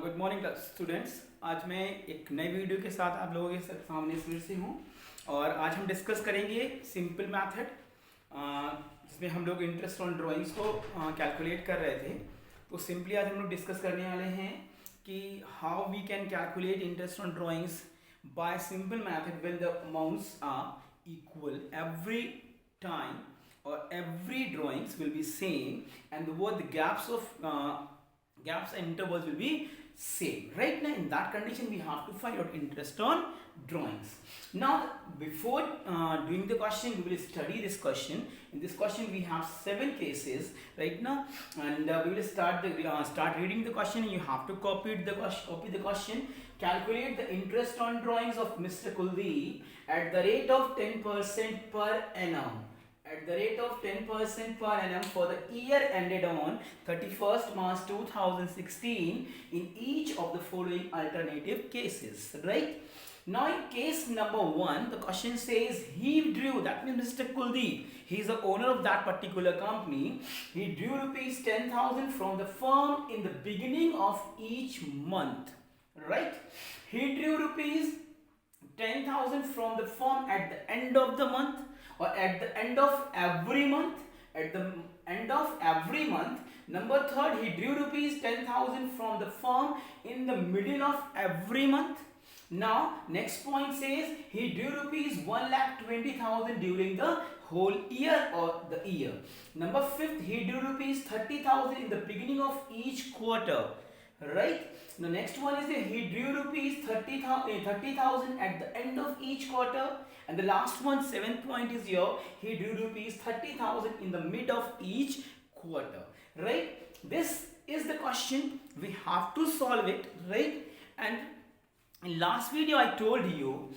Good morning students. आज मैं एक नई वीडियो के साथ आप लोगों के सामने फिर से हूँ और आज हम डिस्कस करेंगे सिंपल मैथड जिसमें हम लोग इंटरेस्ट ऑन ड्राइंग्स को कैलकुलेट कर रहे थे। तो सिंपली आज हम लोग डिस्कस करने वाले हैं कि how we can calculate interest on drawings by simple method when the amounts are equal every time or every drawings will be same and the gaps and intervals will be same. Right now in that condition we have to find out interest on drawings. Now before doing the question we will study this question. In this question we have 7 cases right now and we will start reading the question. You have to copy the question. Calculate the interest on drawings of Mr. Kuldeep at the rate of 10% per annum. At the rate of 10% per annum for the year ended on 31st March 2016 in each of the following alternative cases. Right? Now in case number 1, the question says he drew, that means Mr. Kuldeep, he is the owner of that particular company. He drew rupees 10,000 from the firm in the beginning of each month. Right? He drew rupees 10,000 from the firm at the end of the month or at the end of every month. At the end of every month. Number 3, he drew rupees 10,000 from the firm in the middle of every month. Now next point says he drew rupees 1,20,000 during the whole year or the year. Number 5, he drew rupees 30,000 in the beginning of each quarter. Right? The next one is that he drew rupees 30,000 at the end of each quarter. And the last one, 7th point is here, he drew rupees 30,000 in the mid of each quarter. Right? This is the question. We have to solve it. Right? And in last video I told you,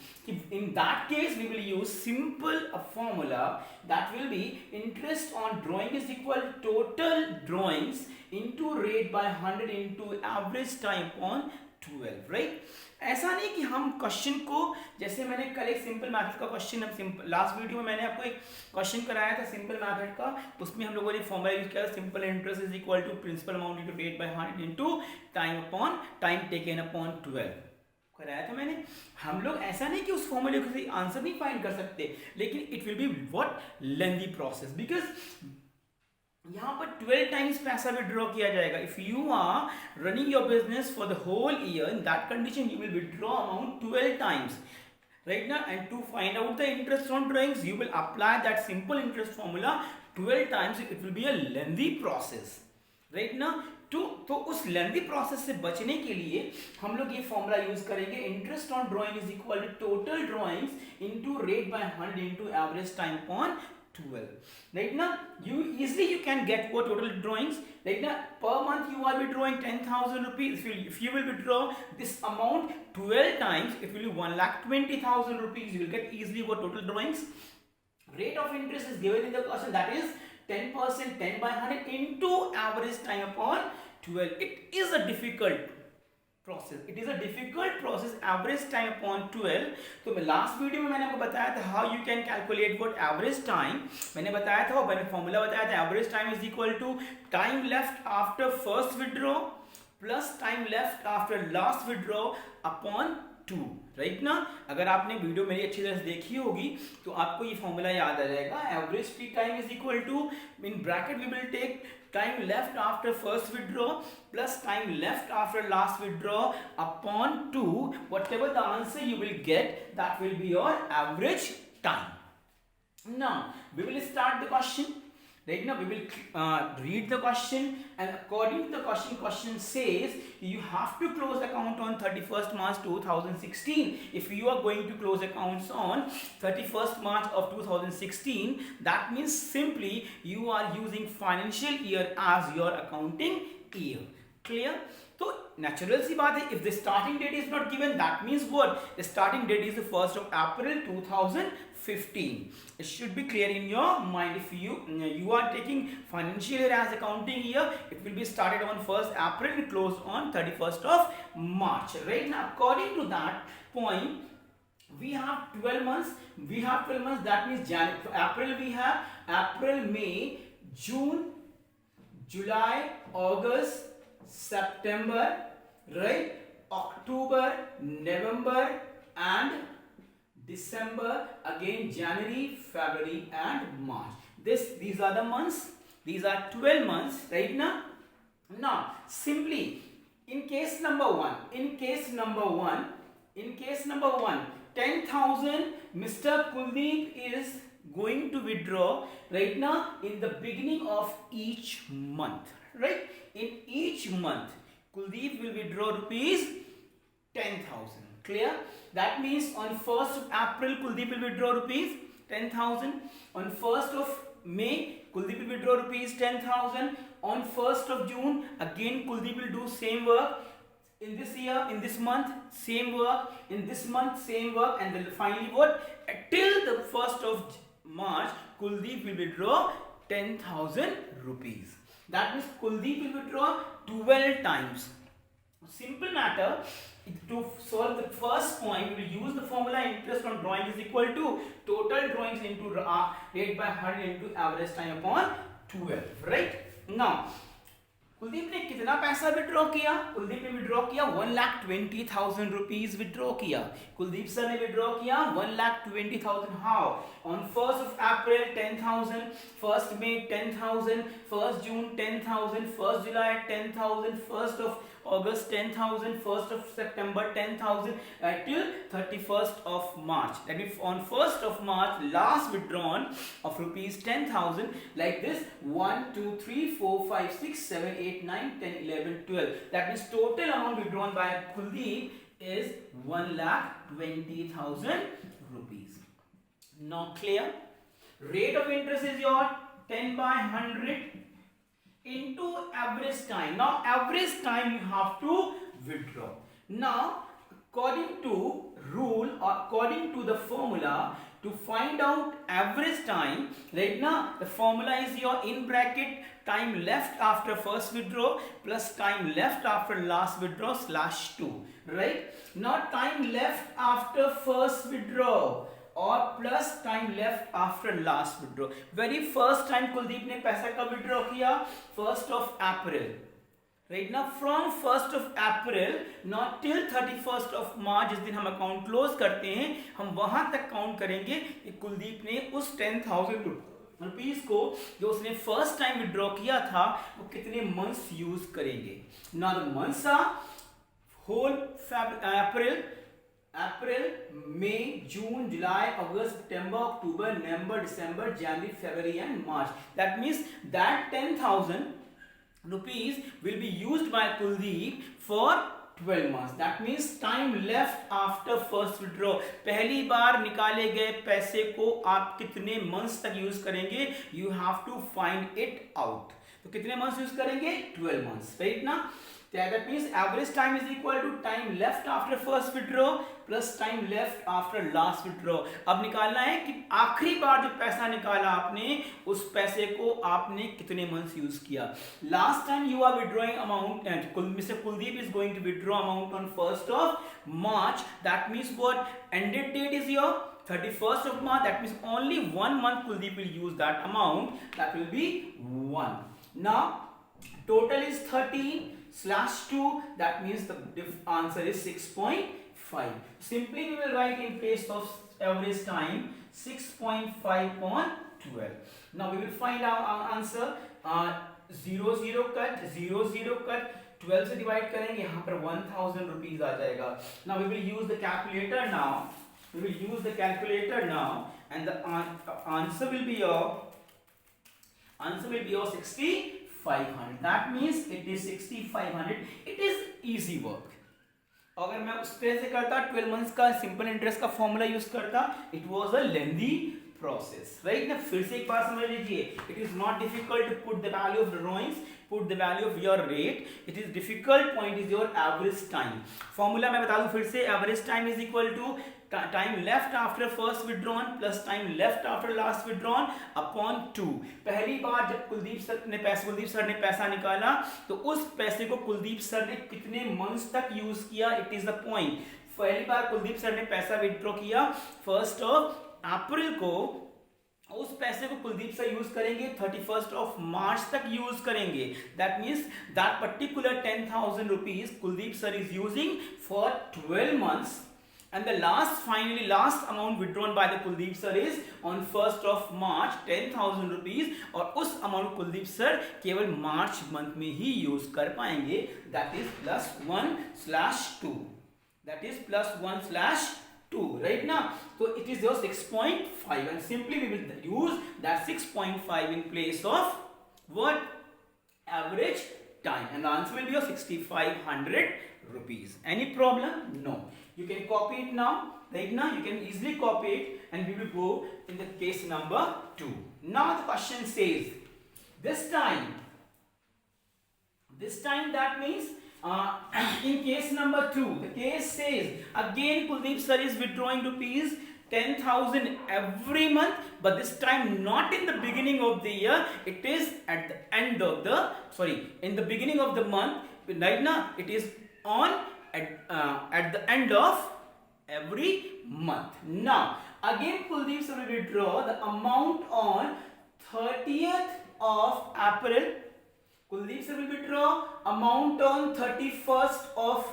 in that case we will use simple formula that will be interest on drawing is equal to total drawings into rate by 100 into average time upon 12. Right? ऐसा नहीं कि हम question को, जैसे मैंने कल एक simple method का क्वेश्चन, हम लास्ट वीडियो में मैंने आपको एक क्वेश्चन कराया था सिंपल मैथड का, उसमें हम लोगों ने फॉर्मूला यूज किया था simple interest is equal to principal amount into rate by 100 into time taken upon 12 कराया था मैंने। हम लोग ऐसा नहीं कि उस फॉर्मूले को आंसर नहीं फाइंड कर सकते, लेकिन it will be what lengthy process, because यहाँ पर 12 टाइम्स पैसा विड्रॉ किया जाएगा। If you are running your business for the whole year, in that condition you will withdraw amount 12 times. Right now, and to find out the interest on drawings, you will apply that simple interest formula 12 times. It will be a lengthy process. Right now, तो उस lengthy process से बचने के लिए हम लोग ये formula use करेंगे, interest on drawing is equal to total drawings into rate by 100 into average time upon 12. Right now, you can get what total drawings. Right now, per month you are withdrawing 10,000 rupees. If you will withdraw this amount 12 times, it will be 1,20,000 rupees. You will get easily what total drawings. Rate of interest is given in the question, that is 10%, 10 by 100 into average time upon 12. It is a difficult process. It is a difficult process. Average time upon 12. तो मैं last video में मैंने आपको बताया था how you can calculate what average time, मैंने बताया था, मैंने फॉर्मूला बताया था, average time is equal to time left after first withdraw plus time left after last withdraw upon 2. Right ना, अगर आपने वीडियो मेरी अच्छी तरह से देखी होगी तो आपको ये फॉर्मूला याद आ जाएगा. Average peak time is equal to, in bracket we will take time left after first withdraw plus time left after last withdraw upon 2. Whatever the answer you will get, that will be your average time. Now we will start the question. Right now we will read the question, and according to the question says you have to close account on 31st March 2016. If you are going to close accounts on 31st March of 2016, that means simply you are using financial year as your accounting year. Clear? तो natural सी बात है, if the starting date is not given, that means what, the starting date is the 1st of April 2015. It should be clear in your mind. If you are taking financial year as accounting year, it will be started on 1st April and closed on 31st of March. Right now, according to that point, we have 12 months. That means April we have April, May, June, July, August, September, right? October, November and December, again January, February and March. These are the months. These are 12 months, right now. Now, simply in case number one, 10,000 Mr. Kuldeep is going to withdraw right now in the beginning of each month, right? In each month, Kuldeep will withdraw rupees 10,000. Clear? That means on 1st of April, Kuldeep will withdraw rupees 10,000. On 1st of May, Kuldeep will withdraw rupees 10,000. On 1st of June, again Kuldeep will do same work. In this year, in this month, same work. In this month, same work. And then finally what? Till the 1st of March, Kuldeep will withdraw 10,000 rupees. That means Kuldeep will withdraw 12 times. Simple matter. To solve the first point, we will use the formula interest on drawing is equal to total drawings into rate by 100 into average time upon 12. Right? Now, Kuldeep ने कितना पैसा withdraw किया? कुलदीप ने withdraw किया 1,20,000 rupees withdraw किया. Kuldeep sir ने withdraw किया 1,20,000. How? On 1st of April 10,000, 1st May 10,000, 1st June 10,000, 1st July 10,000, 1st of August 10,000, 1st of September 10,000 till 31st of March. That means on 1st of March, last withdrawn of rupees 10,000 like this 1, 2, 3, 4, 5, 6, 7, 8, 9, 10, 11, 12. That means total amount withdrawn by Kuldeep is 1,20,000 rupees. Now clear? Rate of interest is your 10 by 100 into average time. Now average time you have to withdraw. Now according to rule or according to the formula to find out average time, right now the formula is your in bracket time left after first withdraw plus time left after last withdraw /2, right? Now time left after first withdraw और plus time left after last withdraw. Very first time Kuldeep ने पैसा कब withdraw किया? 1st of April, right ना. From 1st of April not till 31st of March, जिस दिन हम account close करते हैं, हम वहां तक काउंट करेंगे कि कुलदीप ने उस 10,000 रुपीज को जो उसने फर्स्ट टाइम विड्रॉ किया था वो कितने मंथ्स यूज करेंगे. Now the months are whole April, May, June, July, August, September, October, November, December, January, February and March. That means that 10,000 rupees will be used by Kuldeep for 12 months. That means time left after first withdraw. पहली बार निकाले गए पैसे को आप कितने months तक use करेंगे? You have to find it out. तो कितने months यूज करेंगे? 12 months, right ना? That means average time is equal to time left after first withdraw plus time left after last withdraw. अब निकालना है कि आखिरी बार जो पैसा निकाला आपने उस पैसे को आपने कितने मंथ्स यूज किया. Last time you are withdrawing amount and mister Kuldeep is going to withdraw amount on 1st of March. That means what? Ended date is your 31st of March. That means only 1 month Kuldeep will use that amount. That will be 1. Now total is 13/2. That means the answer is 6.5. Simply we will write in place of average time 6.5 on 12. Now we will find our answer. 0 0 cut 0 0 cut 12 से divide करेंगे, यहाँ पर 1,000 rupees आ जाएगा. Now we will use the calculator now. We will use the calculator now and the answer will be your 6,500. That means it is 6,500. It is easy work. अगर मैं उस तरह से करता 12 मंथ्स का सिंपल इंटरेस्ट का formula use करता, it was a lengthy process, right ना. फिर से एक बार समझ लीजिए, it is not difficult to put the value of drawings, put the value of your rate. It is difficult point is your average time. Formula मैं बता दूं फिर से, average time is equal to time left after first withdrawn plus time left after last withdrawn upon 2. पहली बार जब Kuldeep sir ने पैसा निकाला तो उस पैसे को कुलदीप सर ने कितने मंथ्स तक यूज किया, इट इज द पॉइंट. पहली बार कुलदीप सर ने पैसा विड्रॉ किया 1st of April को उस पैसे को कुलदीप सर यूज करेंगे 31st ऑफ मार्च तक यूज करेंगे. That means that particular 10,000 rupees Kuldeep sir is using for 12 months. And the last amount withdrawn by the Kuldeep sir is on 1st of March 10,000 rupees. और उस amount Kuldeep sir केवल March month में ही use कर पाएंगे. That is +1/2. That is +1/2. Right now, so it is your 6.5, and simply we will use that 6.5 in place of what? Average time, and the answer will be your 6,500 rupees. Any problem? No. You can copy it now. Right now you can easily copy it, and we will go in the case number 2. Now the question says, this time that means in case number 2, the case says again Kuldeep sir is withdrawing rupees 10,000 every month, but this time not in the beginning of the year, it is at the end of the, in the beginning of the month. Right now it is on at the end of every month. Now again Kuldeep sir will withdraw the amount on 30th of April. Kuldeep sir will withdraw amount on 31st of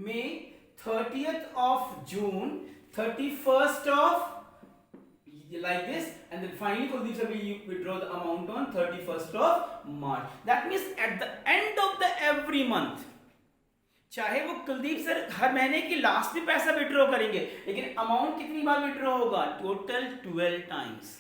May, 30th of June, 31st of, like this, and then finally Kuldeep sir will withdraw the amount on 31st of March. That means at the end of the every month, चाहे वो Kuldeep sir हर महीने की last में पैसा withdraw करेंगे, लेकिन amount कितनी बार withdraw होगा? Total 12 times.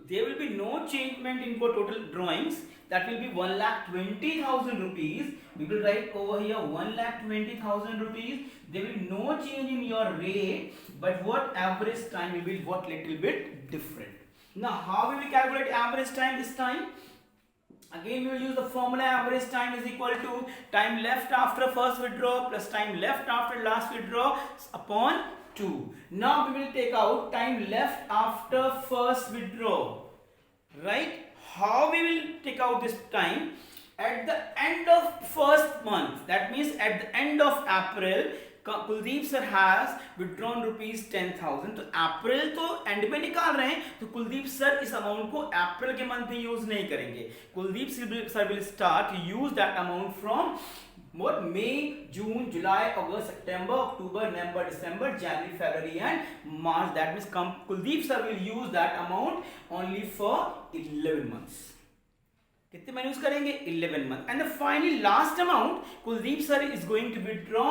There will be no changement in total drawings. That will be 1,20,000 rupees. We will write over here 1,20,000 rupees. There will be no change in your rate, but what average time will be what little bit different. Now how will we calculate average time this time? Again we will use the formula average time is equal to time left after first withdrawal plus time left after last withdrawal upon 2. Now we will take out time left after first withdrawal. Right? How we will take out this time? At the end of first month, that means at the end of April, Kuldeep sir has withdrawn rupees 10,000. तो अप्रैल तो and में निकाल रहे हैं, तो Kuldeep sir इस amount को अप्रैल के मंथ में यूज नहीं करेंगे. Kuldeep sir will start use that amount from what? May, June, July, August, September, October, November, December, January, February and March. That means Kuldeep sir will use that amount only for 11 months. कितने महीने use करेंगे? 11 months. And the finally last amount Kuldeep sir is going to withdraw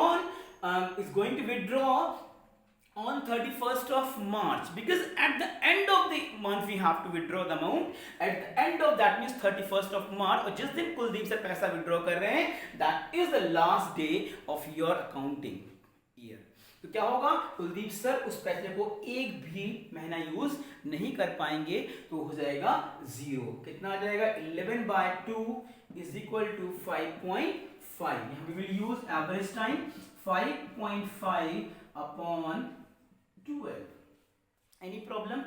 on 31st of March, because at the end of the month we have to withdraw the amount. At the end of that means 31st of March, और जिस दिन Kuldeep sir पैसा withdraw कर रहे हैं, that is the last day of your accounting year. तो क्या होगा? कुलदीप सर उस पैसे को एक भी महीना यूज नहीं कर पाएंगे, तो हो जाएगा 0. कितना आ जाएगा? 11/2 is equal to 5.5. यहाँ we will use average time 5.5 upon 12. Any problem?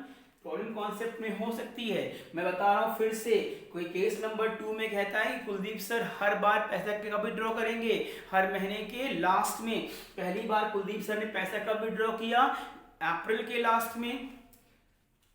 Problem concept में हो सकती है. मैं बता रहा हूं फिर से, कोई केस नंबर 2 में कहता है कि कुलदीप सर हर बार पैसा कब विड्रॉ करेंगे? हर महीने के लास्ट में. पहली बार कुलदीप सर ने पैसा कब विड्रॉ किया? अप्रैल के लास्ट में,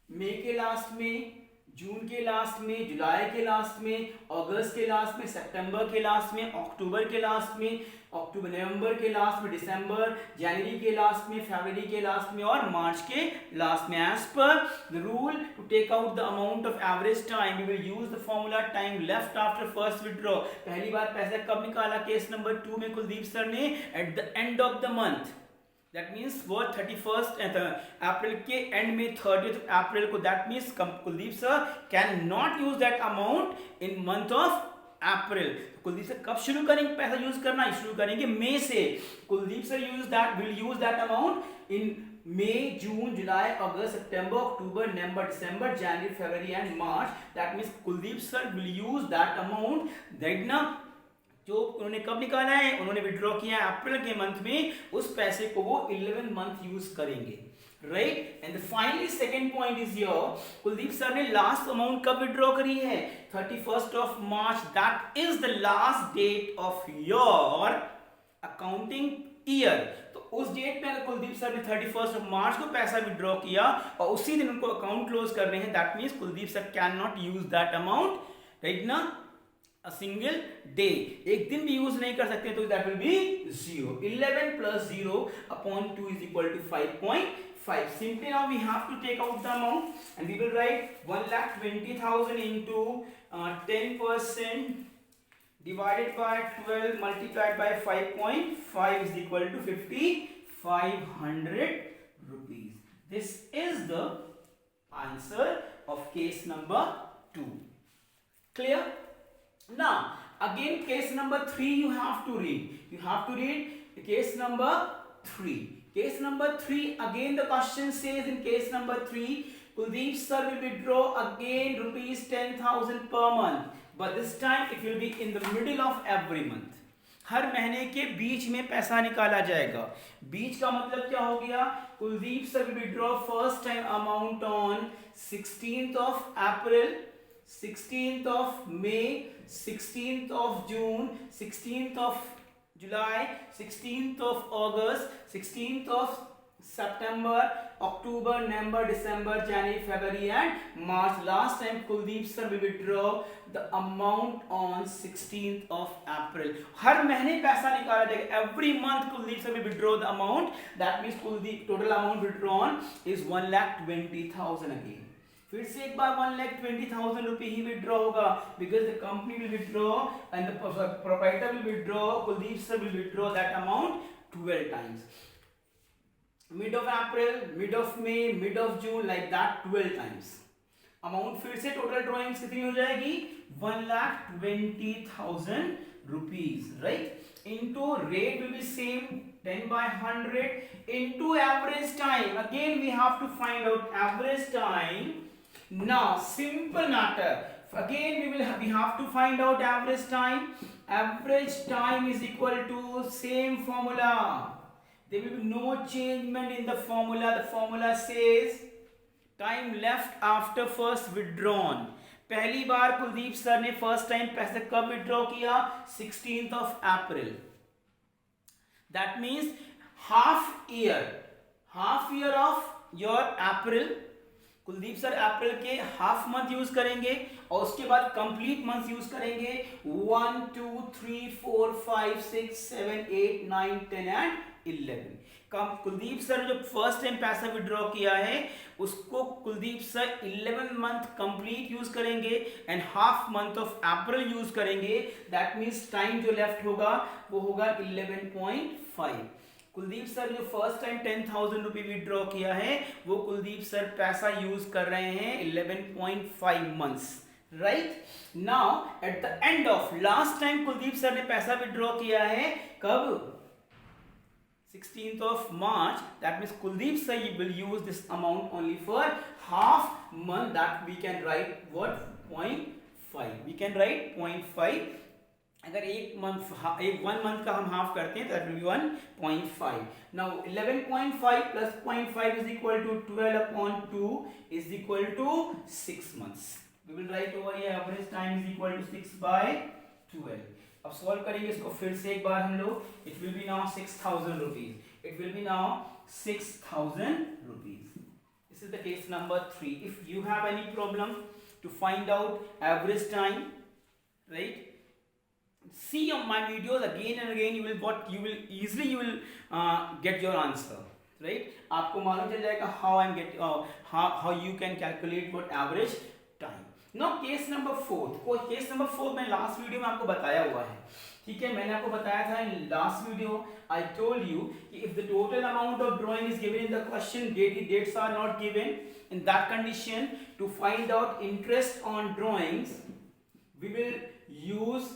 मई के लास्ट में, जून के लास्ट में, जुलाई के लास्ट में, अगस्त के लास्ट में, सितंबर के लास्ट में, अक्टूबर के लास्ट में, नवंबर के लास्ट में, दिसंबर, जनवरी के लास्ट में, फरवरी के लास्ट में और मार्च के लास्ट में. As per the rule to take out the amount of average time we will use the formula time left after first withdraw. पहली बार पैसा कब निकाला केस नंबर 2 में कुलदीप सर ने? At the end of the month. That means वो 31st अप्रैल के and में 30th अप्रैल को. That means Kuldeep sir can not use that amount in month of April. Kuldeep sir कब शुरू करेंगे पैसा यूज करना? शुरू करेंगे मई से. Kuldeep sir will use that amount in May, June, July, August, September, October, November, December, January, February and March. That means Kuldeep sir will use that amount. Right now जो उन्होंने कब निकाला है? उन्होंने विड्रॉ किया है अप्रैल के मंथ में. उस पैसे को वो 11 मंथ यूज करेंगे. Right? And finally second point is your, Kuldeep sir ने लास्ट अमाउंट कब विड्रॉ करी है? 31st of March. That is the last date of your accounting year. तो उस डेट पे अगर कुलदीप सर ने 31 मार्च को पैसा विड्रॉ किया और उसी दिन उनको अकाउंट क्लोज करने हैं, that means Kuldeep sir can not use that amount, right ना, अ सिंगल डे, एक दिन भी यूज नहीं कर सकते, तो that will B 0. 11 plus 0 upon 2 is equal to 5.5. Simply now we have to take out the amount and we will write 1,20,000 into 10% divided by 12 multiplied by 5.5 is equal to 5,500 rupees. This is the answer of case number 2. Clear? Now again case number 3 you have to read. You have to read case number 3. Case number 3, again the question says in case number 3, Kuldeep sir will withdraw again rupees 10,000 per month, but this time it will be in the middle of every month. हर महीने के बीच में पैसा निकाला जाएगा. बीच का मतलब क्या हो गया? Kuldeep sir will withdraw first time amount on 16th of April, 16th of May, 16th of June, 16th of July, 16th of August, 16th of September, October, November, December, January, February and March. Last time Kuldeep sir will withdraw the amount on 16th of April. हर महीने पैसा निकाला जाएगा. Every month Kuldeep sir will withdraw the amount. That means Kuldeep total amount withdrawn is 1,20,000 again. फिर से एक बार 1,20,000 रुपये ही विड्रॉ होगा, because the company will withdraw and the proprietor will withdraw, Kuldeep sir will withdraw that amount 12 times. Mid of April, mid of May, mid of June, like that 12 times. Amount फिर से total drawings कितनी हो जाएगी? 1,20,000 rupees, right. Into rate will be same 10 by 100 into average time. Again we have to find out average time. Now simple matter. Again we have to find out average time. Average time is equal to same formula. There will be no changement in the formula. The formula says time left after first withdrawn. पहली बार Kuldeep sir ने first time पैसे कब withdraw किया? 16th of April. That means half year of your April. Kuldeep sir अप्रैल के half month use करेंगे और उसके बाद कंप्लीट मंथ यूज करेंगे. 1 2 3 4 5 6 7 8 9 10 एंड 11. कुलदीप सर जो फर्स्ट टाइम पैसा विड्रॉ किया है उसको Kuldeep sir 11 month complete use करेंगे and half month of April use करेंगे. दैट मींस टाइम जो लेफ्ट होगा वो होगा 11.5. कुलदीप सर जो फर्स्ट टाइम 10,000 रुपये विड्रॉ किया है वो कुलदीप सर पैसा यूज कर रहे हैं 11.5 months, right. Now at the end of last time Kuldeep sir ने पैसा विड्रॉ किया है कब? 16th of March. That means Kuldeep sir will use this amount only for half month. That we can write what? 0.5. We can write 0.5. अगर एक one month का हम half करते हैं तो that will be 1.5. Now 11.5 plus 0.5 is equal to 12 upon 2 is equal to 6 months. We will write over here average time is equal to 6 by 12. अब solve करेंगे इसको फिर से एक बार हम लोग. It will be now 6,000 rupees. It will be now 6,000 rupees. This is the case number 3. If you have any problem to find out average time, right, see on my videos again and again, you will easily get your answer, right. आपको मालूम चल जाएगा how you can calculate what average time. Now case number 4. Case number 4 मैं last video में आपको बताया हुआ है, ठीक है. मैंने आपको बताया था in last video I told you कि if the total amount of drawing is given in the question, dates are not given, in that condition to find out interest on drawings we will use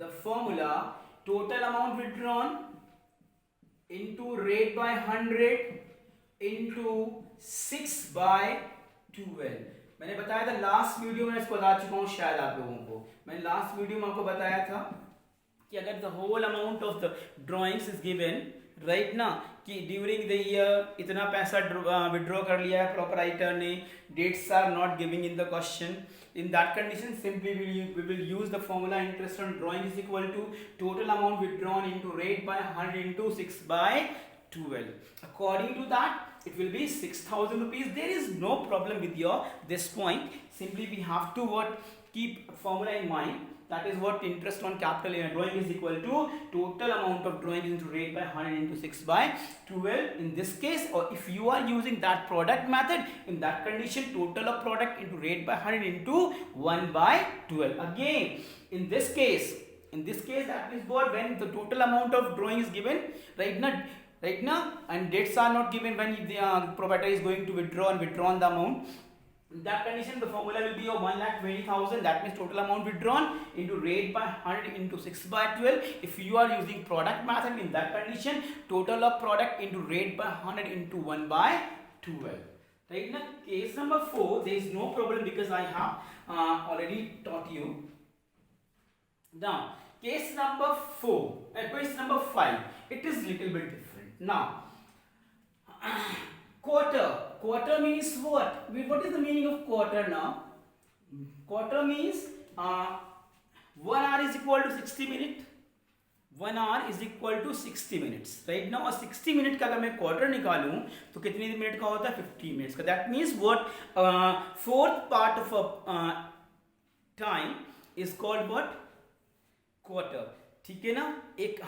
the formula total amount withdrawn into rate by 100 into 6 by 12. मैंने बताया था last video में, इसको बता चुका हूँ शायद आप लोगों को. मैंने लास्ट वीडियो में आपको बताया था कि अगर the whole amount of the drawings is given, right ना, कि ड्यूरिंग द ईयर इतना पैसा विड्रॉ कर लिया है प्रोपराइटर ने, dates are not giving in the question, In that condition, simply we will use the formula interest on drawing is equal to total amount withdrawn into rate by 100 into 6 by 12. According to that, it will be 6,000 rupees. There is no problem with your this point. Simply we have to keep formula in mind. That is what interest on capital in a drawing is equal to total amount of drawing into rate by 100 into 6 by 12 in this case. Or if you are using that product method, in that condition total of product into rate by 100 into 1 by 12. Again, in this case that means what, when the total amount of drawing is given right now and dates are not given when the proprietor is going to withdraw the amount. In that condition, the formula will be of 1,20,000. That means total amount withdrawn into rate by 100 into 6 by 12. If you are using product method, in that condition, total of product into rate by 100 into 1 by 12. Right now, case number 4, there is no problem because I have already taught you. Now, case number 5, it is little bit different. Now, quarter means what? What is the meaning of quarter now? Quarter means 1 hour is equal to 60 minutes. 1 hour is equal to 60 minutes. Right now 60 minute का अगर मैं quarter निकालूं तो कितने minute का होता है? 50 minutes का. That means what? Fourth part of a time is called what? Quarter. ठीक है ना. एक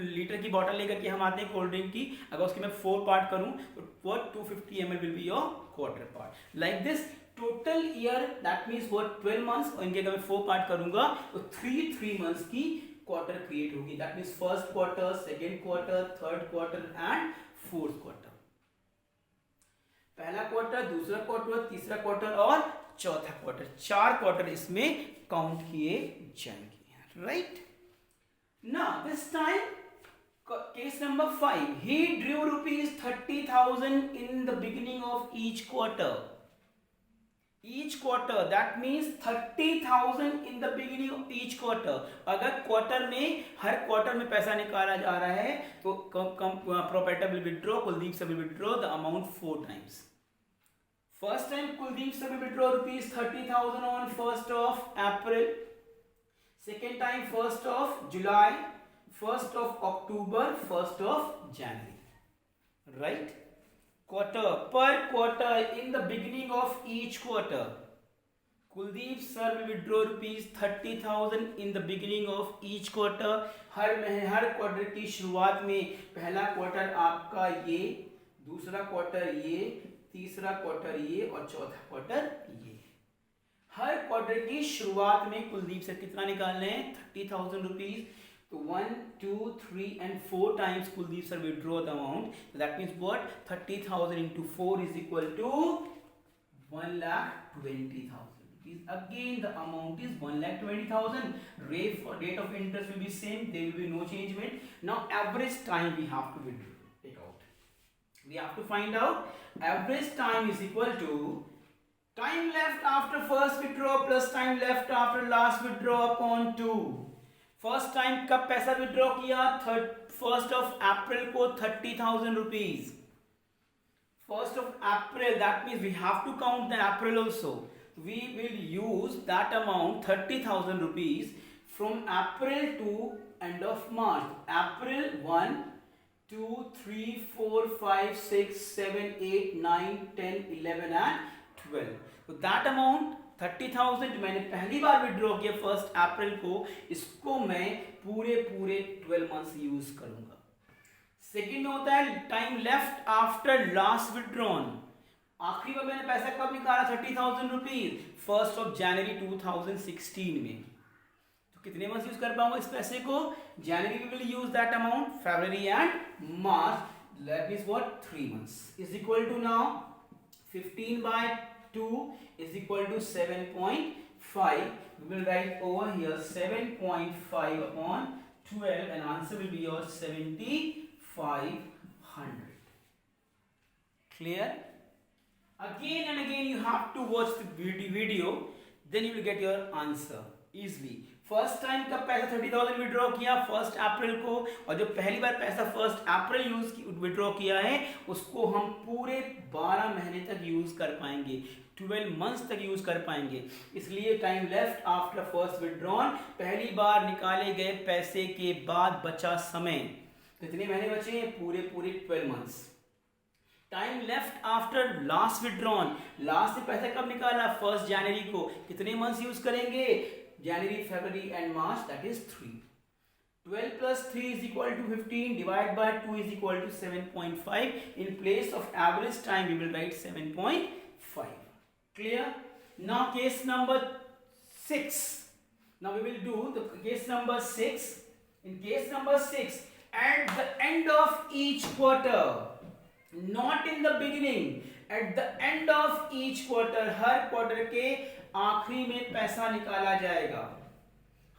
लीटर की बॉटल लेकर के हम आते हैं कोल्ड ड्रिंक की. अगर उसके मैं 4 पार्ट करूं तो what 250 ml will be your quarter part. Like this total year, that means what 12 months, और इनके अगर मैं 4 पार्ट करूंगा तो 3 months की क्वार्टर क्रिएट होगी. That means first quarter, second quarter, third quarter and fourth quarter. पहला क्वार्टर, दूसरा क्वार्टर, तीसरा क्वार्टर और चौथा क्वार्टर. 4 क्वार्टर इसमें काउंट किए जाएंगे. Right. Now this time, case number 5, he drew rupees 30,000 in the beginning of each quarter. Each quarter, that means 30,000 in the beginning of each quarter. अगर quarter में हर quarter में पैसा निकाला जा रहा है तो proprietor will withdraw, Kuldeep sir will withdraw the amount 4 times. First time Kuldeep sir will withdraw rupees 30,000 on 1st of April. Second time 1st of July, 1st of October, 1st of January. Right? Per quarter, in the beginning of each quarter, Kuldeep sir will withdraw rupees 30,000 in the beginning of each quarter. Her quarter की शुरुआत में पहला quarter आपका ये, दूसरा quarter ये, तीसरा quarter ये और चौथा क्वार्टर ये. हर क्वार्टर की शुरुआत में कुलदीप सर कितना निकाल रहे हैं? 30,000 रुपीज. तो 1, 2, 3 and 4 times Kuldeep sir withdraw the amount. So that means what? 30,000 into 4 is equal to 1,20,000 rupees. Again the amount is 1,20,000. Rate of interest will be same. There will be no changement. Now average time we have to take out. We have to find out average time is equal to time left after first withdraw plus time left after last withdraw upon 2. First time कब पैसा withdraw किया? 1st of April को 30,000 rupees. 1st of April, that means we have to count the April also. We will use that amount 30,000 rupees from April to end of March. April 1, 2, 3, 4, 5, 6, 7, 8, 9, 10, 11 and 12. So that amount 30,000 मैंने पहली बार withdraw किया 1st अप्रैल को, इसको मैं पूरे 12 months use करूंगा. Second में होता है time left after last withdrawn. आखिरी बार मैंने पैसा कब निकाला? 30,000 रुपीज 1st of January 2016 में. तो कितने मंथ्स यूज कर पाऊंगा इस पैसे को? January we will use that amount, February and March. That means what? 3 months is equal to now 15 by 2 is equal to 7.5. We will write over here 7.5 upon 12 and answer will be your 7,500. Clear? Again and again you have to watch the video, then you will get your answer easily. First time कब पैसा 30,000 withdraw किया? 1st अप्रैल को. और जो पहली बार पैसा 1st अप्रैल withdraw किया है उसको हम पूरे 12 महीने तक यूज कर पाएंगे. 12 मंथ्स तक यूज कर पाएंगे। इसलिए time left after first withdrawn, पहली बार निकाले गए पैसे के बाद बचा समय, कितने महीने बचे हैं? पूरे 12 months. Time left after last withdrawn, last से पैसा कब निकाला? 1 जनवरी को, कितने मंथ्स यूज करेंगे? जनवरी, फरवरी and March, that is 3। 12 plus 3 is equal to 15, divided by 2 is equal to 7.5. In place of average time, we will write 7.5. Clear? Now case number 6. Now we will do the case number 6. In case number 6, at the end of each quarter, not in the beginning, at the end of each quarter, her quarter के आखिरी में पैसा निकाला जाएगा।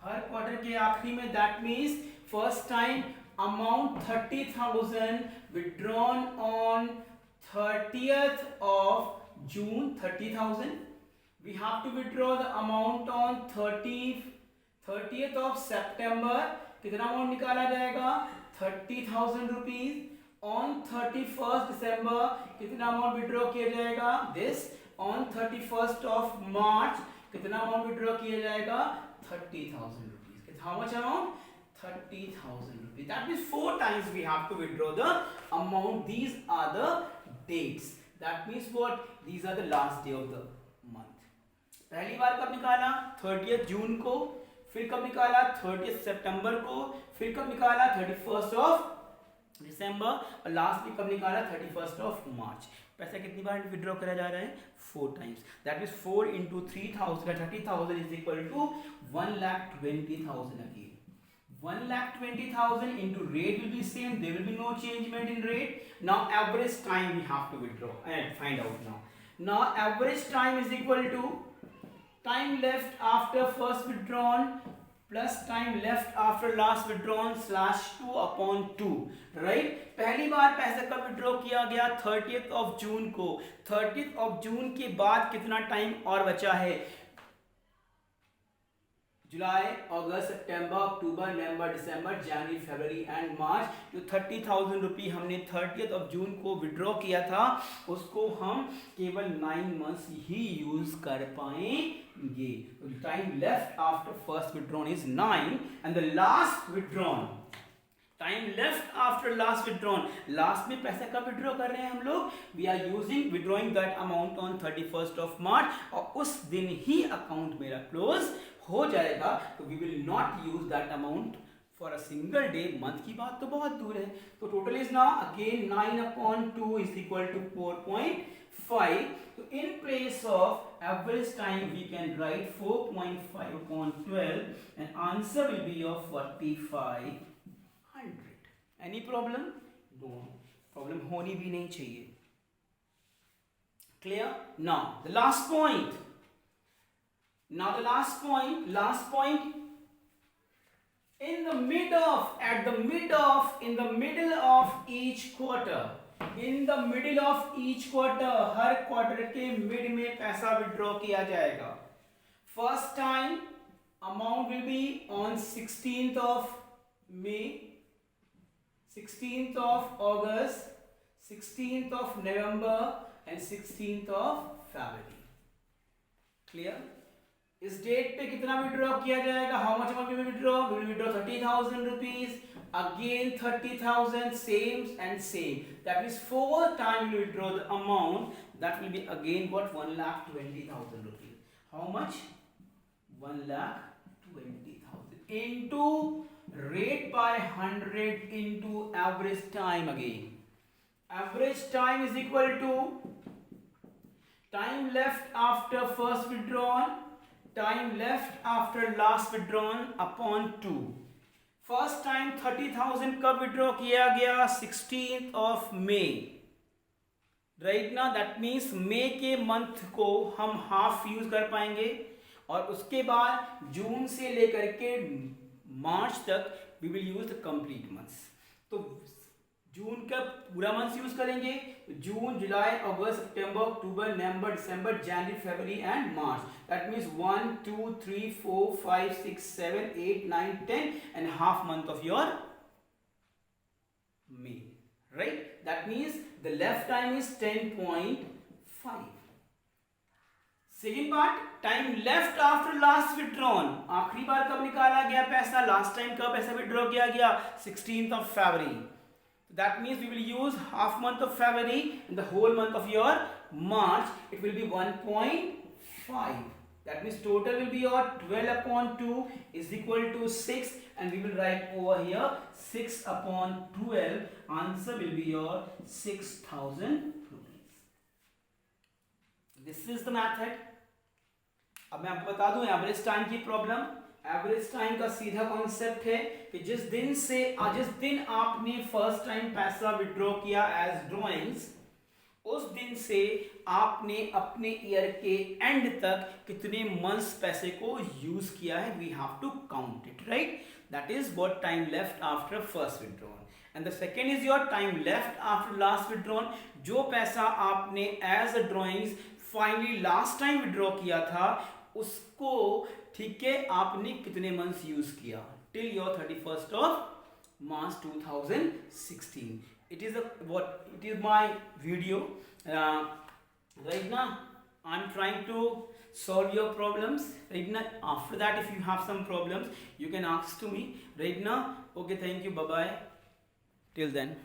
हर quarter के आखिरी में, that means first time amount 30,000 withdrawn on 30th of June, 30,000. We have to withdraw the amount on 30th of September. कितना अमाउंट निकाला जाएगा? 30,000 रुपीज। ऑन 31st December कितना अमाउंट विड्रॉ किया जाएगा? This. On 31st of March कितना amount withdraw किया जाएगा? 30,000 rupees. How much amount? 30,000 rupees. That means 4 times we have to withdraw the amount. These are the dates. That means what? These are the last day of the month. पहली बार कब निकाला? 30th जून को। फिर कब निकाला? 30th सितंबर को। फिर कब निकाला? 31st of दिसंबर। और लास्ट में कब निकाला? 31st of मार्च। पैसा कितनी बार विड्रॉ करा जा रहा है? 4 times. That is 4 into 3,000, 30,000 is equal to 1,20,000 again. 1,20,000 into rate will be same. There will be no changement in rate. Now average time we have to withdraw and find out now. Now average time is equal to time left after first withdrawn plus time left after last withdrawn slash 2 upon 2, right? पहली बार पैसा कब withdraw किया गया? 30th of June को। 30th of June के बाद कितना टाइम और बचा है? जुलाई, अगस्त, सितंबर, अक्टूबर, नवंबर, दिसंबर, जनवरी, फरवरी एंड मार्च। जो 30,000 रुपये हमने 30th of June को विड्रॉ किया था, उसको हम केवल 9 मंथ्स ही यूज कर पाएंगे। Time left after first withdrawn is 9 and the last withdrawn, time left after last withdrawn, last में पैसा कब विड्रॉ कर रहे हैं हम लोग? We are using withdrawing that amount on 31st of March, और उस दिन ही अकाउंट मेरा क्लोज हो जाएगा। तो we will not use that amount for a single day. Month की बात तो बहुत दूर है। तो total is now again 9 upon 2 is equal to 4.5. तो in place of average time we can write 4.5 upon 12 and answer will be of 4,500. Any problem? No problem, होनी भी नहीं चाहिए। Clear? Now the last point. Now the last point, in the middle of each quarter, her quarter के mid में पैसा withdraw किया जाएगा। First time amount will be on 16th of May, 16th of August, 16th of November and 16th of February. Clear? इस date पे कितना withdraw किया जाएगा? How much amount will withdraw? We will withdraw 30,000 rupees, again 30,000, same and same. That means 4 time we withdraw the amount, that will be again what? 1,20,000 rupees. How much? 1,20,000 into rate by 100 into average time again. Average time is equal to time left after first withdrawn, time left after last withdrawn upon 2. First time 30,000 कब withdraw किया गया? 16th of May. Right ना? That means मई के month को हम half use कर पाएंगे, और उसके बाद जून से लेकर के मार्च तक we will use the complete months. तो जून का पूरा मंथ यूज करेंगे। जून, जुलाई, अगस्त, सितंबर, अक्टूबर, नवंबर, दिसंबर, जनवरी, फरवरी and March. That means 1 2 3 4 5 6 7 8 9 10 and half month of your May, right? That means the left time is 10.5. Second part, time left after last withdrawn, आखिरी बार कब निकाला गया पैसा, लास्ट टाइम कब पैसा विड्रॉ किया गया, 16th of February. That means we will use half month of February and the whole month of your March. It will be 1.5. That means total will be your 12 upon 2 is equal to 6, and we will write over here 6 upon 12. Answer will be your 6,000 rupees. This is the method. अब मैं आपको बता दूं average time की problem. Average time का सीधा concept है कि जिस दिन आपने फर्स्ट टाइम पैसा विड्रॉ किया एज ड्रॉइंग्स, उस दिन से आपने अपने ईयर के एंड तक कितने मंथ्स पैसे को यूज किया है, we have to count it, right? That is what time left after first withdrawn. And the second is your time left after last withdrawn, जो पैसा आपने as a drawings finally last time withdraw किया था, उसको ठीक है आपने कितने मंथ्स यूज किया till your 31st of March 2016. It is my video. Right now I'm trying to solve your problems. Right now, after that, if you have some problems, you can ask to me. Right now, okay, thank you, bye bye. Till then.